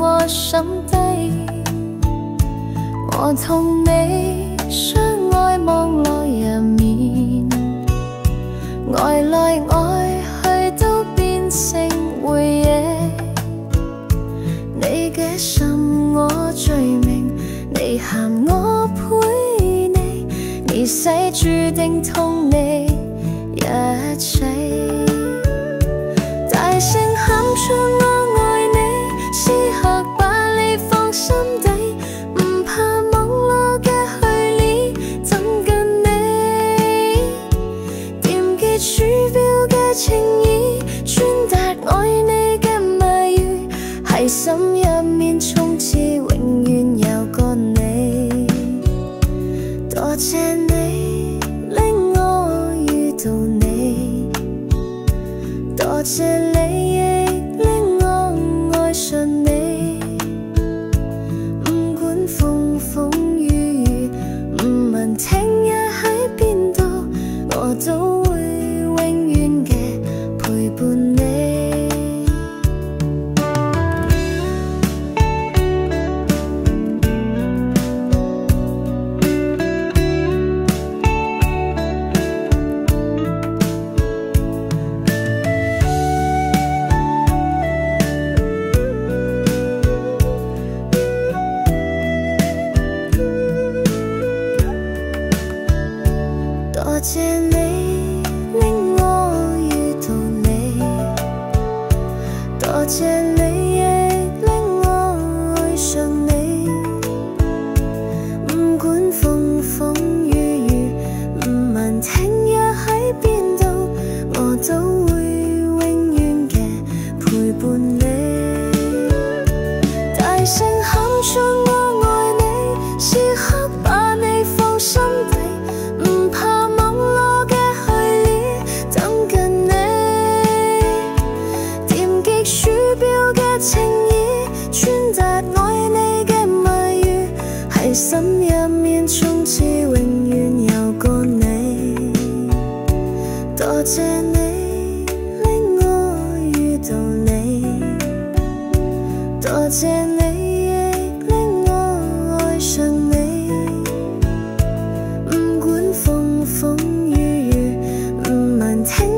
我心底。我同你相愛望來入眠，愛來愛去都變成回憶。你嘅心我最明，你喊我陪你，而世注定同你一起。大聲喊出我愛你，此刻把你放心底，唔怕網絡嘅去離，等緊你。點擊鼠標嘅情意，傳達愛你嘅謎語，喺心入面從此永遠有個你。多謝你令我遇到你，多謝你亦令我愛上你。唔管風風雨雨，唔問聽日喺邊度，我都會永遠嘅陪伴你。多謝你令我遇到你，多謝你亦令我愛上你。唔管風風雨雨，唔問聽日喺邊度，我都會永遠嘅陪伴你。大聲喊出我愛你，此刻把你放心底。情意傳達愛你嘅謎語，喺心入面從此永遠有個你。多謝你令我遇到你，多謝你亦令我愛上你。唔管風風雨雨，唔問聽